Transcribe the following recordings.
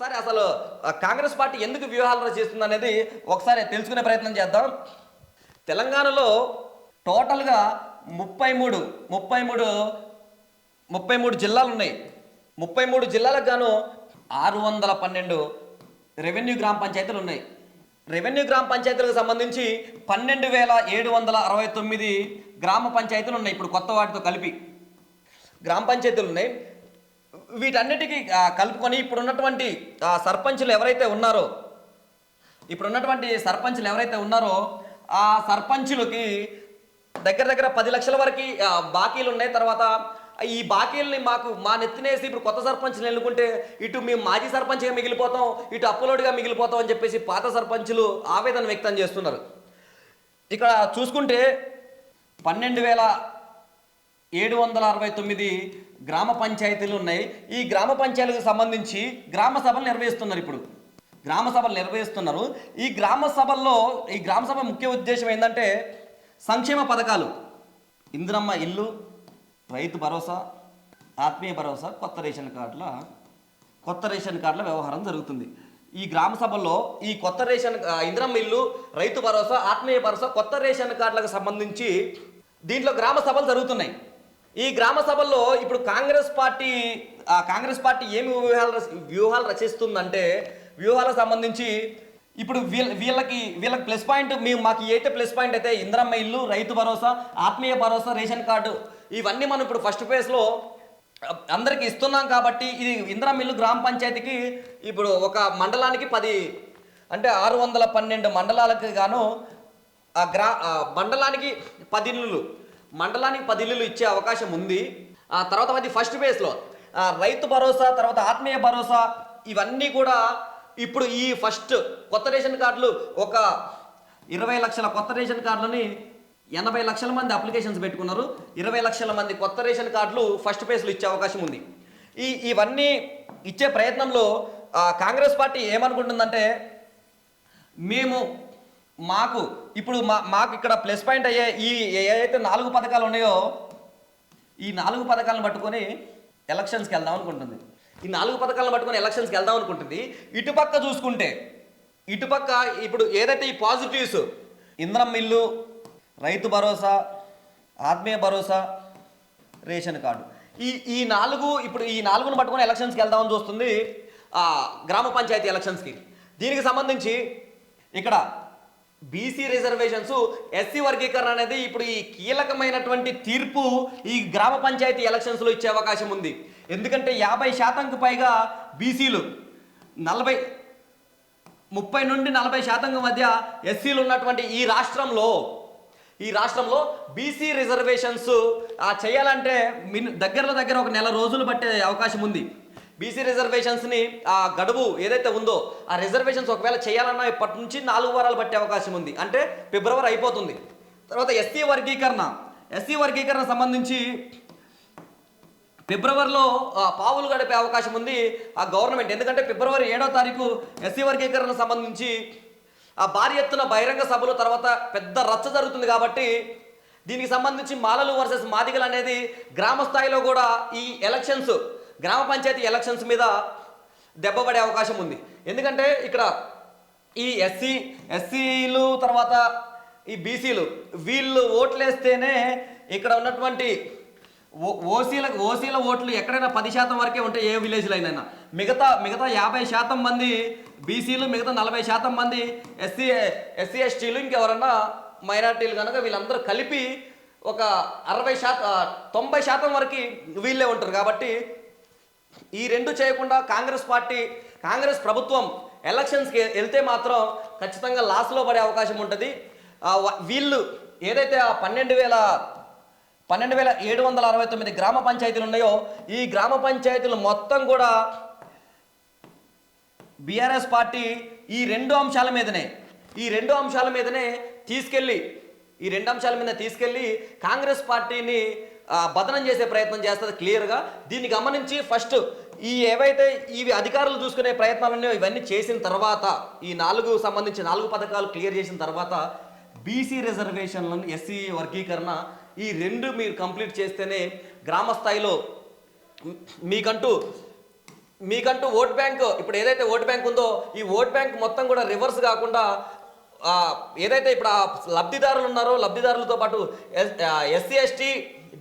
ఒకసారి అసలు కాంగ్రెస్ పార్టీ ఎందుకు వ్యూహాలు రచిస్తుంది అనేది ఒకసారి తెలుసుకునే ప్రయత్నం చేద్దాం. తెలంగాణలో టోటల్గా 33 జిల్లాలు ఉన్నాయి. 33 జిల్లాలకు గాను 612 రెవెన్యూ గ్రామ పంచాయతీలు ఉన్నాయి. రెవెన్యూ గ్రామ పంచాయతీలకు సంబంధించి 12,769 గ్రామ పంచాయతీలు ఉన్నాయి. ఇప్పుడు కొత్త వాటితో కలిపి గ్రామ పంచాయతీలు ఉన్నాయి. వీటన్నిటికీ కలుపుకొని ఇప్పుడున్నటువంటి సర్పంచులు ఎవరైతే ఉన్నారో ఆ సర్పంచులకి దగ్గర 10 లక్షల వరకు బాకీలు ఉన్నాయి. తర్వాత ఈ బాకీలని మా నెత్తినేసి ఇప్పుడు కొత్త సర్పంచ్ని ఎన్నుకుంటే ఇటు మేము మాజీ సర్పంచ్గా మిగిలిపోతాం, ఇటు అప్పులోడుగా మిగిలిపోతాం అని చెప్పేసి పాత సర్పంచులు ఆవేదన వ్యక్తం చేస్తున్నారు. ఇక్కడ చూసుకుంటే 12,769 గ్రామ పంచాయతీలు ఉన్నాయి. ఈ గ్రామ పంచాయతీలకు సంబంధించి గ్రామ సభలు నిర్వహిస్తున్నారు. ఈ గ్రామ సభ ముఖ్య ఉద్దేశం ఏంటంటే సంక్షేమ పథకాలు, ఇందిరమ్మ ఇల్లు, రైతు భరోసా, ఆత్మీయ భరోసా, కొత్త రేషన్ కార్డుల వ్యవహారం జరుగుతుంది. ఈ గ్రామ సభల్లో ఈ ఇందిరమ్మ ఇల్లు, రైతు భరోసా, ఆత్మీయ భరోసా, కొత్త రేషన్ కార్డులకు సంబంధించి దీంట్లో గ్రామ సభలు జరుగుతున్నాయి. ఈ గ్రామ సభల్లో ఇప్పుడు కాంగ్రెస్ పార్టీ ఏమి వ్యూహాలు రచిస్తుందంటే, వ్యూహాలకు సంబంధించి ఇప్పుడు వీళ్ళకి ప్లస్ పాయింట్, మాకు ఏదైతే ప్లస్ పాయింట్ అయితే ఇందిరమ్మ ఇల్లు, రైతు భరోసా, ఆత్మీయ భరోసా, రేషన్ కార్డు ఇవన్నీ మనం ఇప్పుడు ఫస్ట్ ఫేజ్లో అందరికి ఇస్తున్నాం. కాబట్టి ఇది ఇందిరమ్మ ఇల్లు గ్రామ పంచాయతీకి ఇప్పుడు ఒక మండలానికి 10 అంటే 612 మండలాలకు గాను మండలానికి 10 ఇల్లులు ఇచ్చే అవకాశం ఉంది. తర్వాత అది ఫస్ట్ ఫేజ్లో రైతు భరోసా, తర్వాత ఆత్మీయ భరోసా ఇవన్నీ కూడా ఇప్పుడు ఈ ఫస్ట్ కొత్త రేషన్ కార్డులు ఒక 20 లక్షల కొత్త రేషన్ కార్డులని 80 లక్షల మంది అప్లికేషన్స్ పెట్టుకున్నారు. 20 లక్షల మంది కొత్త రేషన్ కార్డులు ఫస్ట్ ఫేజ్లో ఇచ్చే అవకాశం ఉంది. ఇవన్నీ ఇచ్చే ప్రయత్నంలో కాంగ్రెస్ పార్టీ ఏమనుకుంటుందంటే, మాకు ఇక్కడ ప్లస్ పాయింట్ అయ్యే ఈ ఏదైతే 4 పథకాలు ఉన్నాయో ఈ 4 పథకాలను పట్టుకొని ఎలక్షన్స్కి వెళ్దాం అనుకుంటుంది. ఇటుపక్క చూసుకుంటే ఇప్పుడు ఏదైతే ఈ పాజిటివ్స్ ఇందిరమ్మ ఇల్లు, రైతు భరోసా, ఆత్మీయ భరోసా, రేషన్ కార్డు ఈ 4ను పట్టుకొని ఎలక్షన్స్కి వెళ్దామని చూస్తుంది గ్రామ పంచాయతీ ఎలక్షన్స్కి. దీనికి సంబంధించి ఇక్కడ బీసీ రిజర్వేషన్స్, ఎస్సీ వర్గీకరణ అనేది ఇప్పుడు ఈ కీలకమైనటువంటి తీర్పు ఈ గ్రామ పంచాయతీ ఎలక్షన్స్లో ఇచ్చే అవకాశం ఉంది. ఎందుకంటే 50% పైగా బీసీలు, 30 నుండి 40% మధ్య ఎస్సీలు ఉన్నటువంటి ఈ రాష్ట్రంలో బీసీ రిజర్వేషన్స్ చేయాలంటే దగ్గర ఒక నెల రోజులు పట్టే అవకాశం ఉంది. బీసీ రిజర్వేషన్స్ని ఆ గడువు ఏదైతే ఉందో ఆ రిజర్వేషన్స్ ఒకవేళ చేయాలన్నా ఇప్పటి నుంచి 4 వారాలు పట్టే అవకాశం ఉంది. అంటే ఫిబ్రవరి అయిపోతుంది. తర్వాత ఎస్సీ వర్గీకరణ సంబంధించి ఫిబ్రవరిలో పావులు గడిపే అవకాశం ఉంది ఆ గవర్నమెంట్. ఎందుకంటే ఫిబ్రవరి 7వ తారీఖు ఎస్సీ వర్గీకరణ సంబంధించి భారీ ఎత్తున బహిరంగ సభలు, తర్వాత పెద్ద రచ్చ జరుగుతుంది. కాబట్టి దీనికి సంబంధించి మాలలు వర్సెస్ మాదిగలు అనేది గ్రామ స్థాయిలో కూడా ఈ గ్రామ పంచాయతీ ఎలక్షన్స్ మీద దెబ్బపడే అవకాశం ఉంది. ఎందుకంటే ఇక్కడ ఈ ఎస్సీలు తర్వాత ఈ బీసీలు వీళ్ళు ఓట్లేస్తేనే ఇక్కడ ఉన్నటువంటి ఓసీల ఓట్లు ఎక్కడైనా 10% వరకే ఉంటాయి ఏ విలేజ్లో అయినా. మిగతా 50% మంది బీసీలు, మిగతా 40% మంది ఎస్సీ ఎస్టీలు, ఇంకెవరన్నా మైనార్టీలు కనుక వీళ్ళందరూ కలిపి ఒక 90% వరకు వీళ్ళే ఉంటారు. కాబట్టి ఈ రెండు చేయకుండా కాంగ్రెస్ ప్రభుత్వం ఎలక్షన్స్కి వెళ్తే మాత్రం ఖచ్చితంగా లాస్లో పడే అవకాశం ఉంటుంది. వీళ్ళు ఏదైతే 12,769 గ్రామ పంచాయతీలు ఉన్నాయో ఈ గ్రామ పంచాయతీలు మొత్తం కూడా బీఆర్ఎస్ పార్టీ ఈ రెండు అంశాల మీదనే తీసుకెళ్ళి కాంగ్రెస్ పార్టీని బదనం చేసే ప్రయత్నం చేస్తుంది క్లియర్గా. దీన్ని గమనించి ఫస్ట్ ఏవైతే ఇవి అధికారులు చూసుకునే ప్రయత్నాలు ఉన్నాయో ఇవన్నీ చేసిన తర్వాత ఈ 4 పథకాలు క్లియర్ చేసిన తర్వాత బీసీ రిజర్వేషన్లను, ఎస్సీ వర్గీకరణ ఈ 2 మీరు కంప్లీట్ చేస్తేనే గ్రామ స్థాయిలో మీకంటూ మీకంటూ ఓట్ బ్యాంక్ ఇప్పుడు ఏదైతే ఓట్ బ్యాంక్ ఉందో ఈ ఓట్ బ్యాంక్ మొత్తం కూడా రివర్స్ కాకుండా ఆ, ఏదైతే ఇప్పుడు ఆ లబ్ధిదారులు ఉన్నారో లబ్ధిదారులతో పాటు ఎస్సీ ఎస్టీ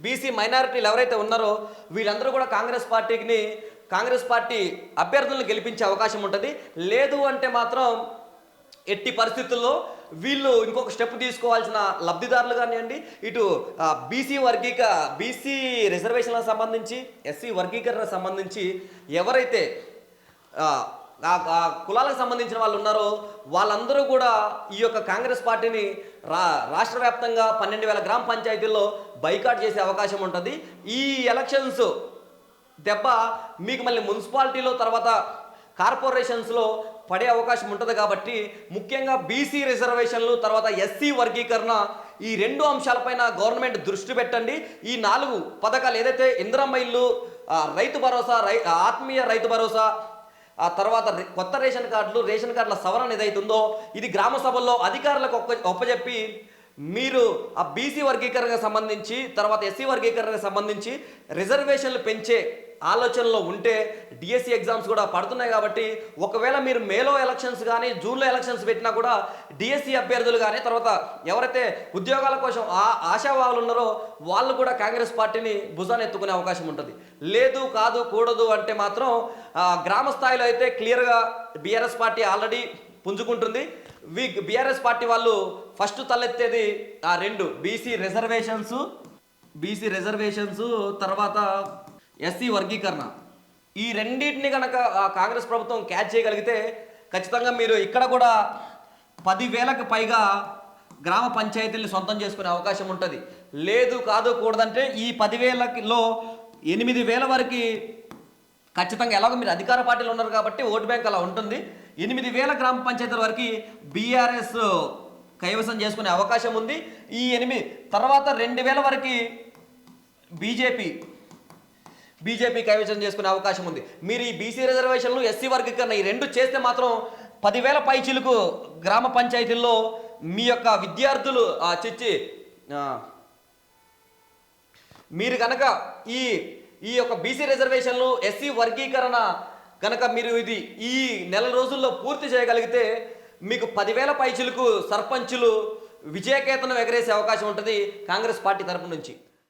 బీసీ మైనారిటీలు ఎవరైతే ఉన్నారో వీళ్ళందరూ కూడా కాంగ్రెస్ పార్టీ అభ్యర్థులను గెలిపించే అవకాశం ఉంటుంది. లేదు అంటే మాత్రం ఎట్టి పరిస్థితుల్లో వీళ్ళు ఇంకొక స్టెప్ తీసుకోవాల్సిన లబ్ధిదారులు కానివ్వండి, ఇటు బీసీ రిజర్వేషన్లకు సంబంధించి ఎస్సీ వర్గీకరణకు సంబంధించి ఎవరైతే ఆ కులాలకు సంబంధించిన వాళ్ళు ఉన్నారో వాళ్ళందరూ కూడా ఈ యొక్క కాంగ్రెస్ పార్టీని రాష్ట్ర వ్యాప్తంగా 12,000 గ్రామ పంచాయతీల్లో బైకాట్ చేసే అవకాశం ఉంటుంది. ఈ ఎలక్షన్స్ దెబ్బ మీకు మళ్ళీ మున్సిపాలిటీలో తర్వాత కార్పొరేషన్స్లో పడే అవకాశం ఉంటుంది. కాబట్టి ముఖ్యంగా బీసీ రిజర్వేషన్లు తర్వాత ఎస్సీ వర్గీకరణ ఈ 2 అంశాలపైన గవర్నమెంట్ దృష్టి పెట్టండి. ఈ 4 పథకాలు ఏదైతే ఇందిరమ్మ ఇల్లు, రైతు భరోసా, ఆత్మీయ రైతు భరోసా, ఆ తర్వాత కొత్త రేషన్ కార్డుల సవరణ ఏదైతుందో ఇది గ్రామ సభల్లో అధికారులకు ఒప్పజెప్పి మీరు ఆ బీసీ వర్గీకరణకు సంబంధించి తర్వాత ఎస్సీ వర్గీకరణకు సంబంధించి రిజర్వేషన్లు పెంచే ఆలోచనలో ఉంటే డిఎస్సి ఎగ్జామ్స్ కూడా పడుతున్నాయి. కాబట్టి ఒకవేళ మీరు మేలో ఎలక్షన్స్ కానీ జూన్లో ఎలక్షన్స్ పెట్టినా కూడా డిఎస్సి అభ్యర్థులు కానీ తర్వాత ఎవరైతే ఉద్యోగాల కోసం ఆశావాహులు ఉన్నారో వాళ్ళు కూడా కాంగ్రెస్ పార్టీని భుజాన్ని ఎత్తుకునే అవకాశం ఉంటుంది. లేదు కాదు కూడదు అంటే మాత్రం గ్రామ స్థాయిలో అయితే క్లియర్గా బీఆర్ఎస్ పార్టీ ఆల్రెడీ పుంజుకుంటుంది. బీఆర్ఎస్ పార్టీ వాళ్ళు ఫస్ట్ తలెత్తేది ఆ 2 బీసీ రిజర్వేషన్స్ తర్వాత ఎస్సీ వర్గీకరణ. ఈ రెండింటిని కనుక కాంగ్రెస్ ప్రభుత్వం క్యాచ్ చేయగలిగితే ఖచ్చితంగా మీరు ఇక్కడ కూడా 10,000కు పైగా గ్రామ పంచాయతీల్ని సొంతం చేసుకునే అవకాశం ఉంటుంది. లేదు కాదు కూడదంటే ఈ 10,000లో 8,000 వరకు ఖచ్చితంగా ఎలాగో మీరు అధికార పార్టీలో ఉన్నారు కాబట్టి ఓటు బ్యాంక్ అలా ఉంటుంది. 8,000 గ్రామ పంచాయతీల వరకు బీఆర్ఎస్ కైవసం చేసుకునే అవకాశం ఉంది. ఈ 8 తర్వాత 2,000 వరకు బీజేపీ కైవసం చేసుకునే అవకాశం ఉంది. మీరు ఈ బీసీ రిజర్వేషన్లు ఎస్సీ వర్గీకరణ ఈ 2 చేస్తే మాత్రం 10,000 పైచిలకు గ్రామ పంచాయతీల్లో మీ యొక్క విద్యార్థులు మీరు కనుక ఈ యొక్క బీసీ రిజర్వేషన్లు ఎస్సీ వర్గీకరణ కనుక మీరు ఈ నెల రోజుల్లో పూర్తి చేయగలిగితే మీకు 10,000 పైచిలకు సర్పంచులు విజయకేతనం ఎగరేసే అవకాశం ఉంటుంది కాంగ్రెస్ పార్టీ తరపు నుంచి.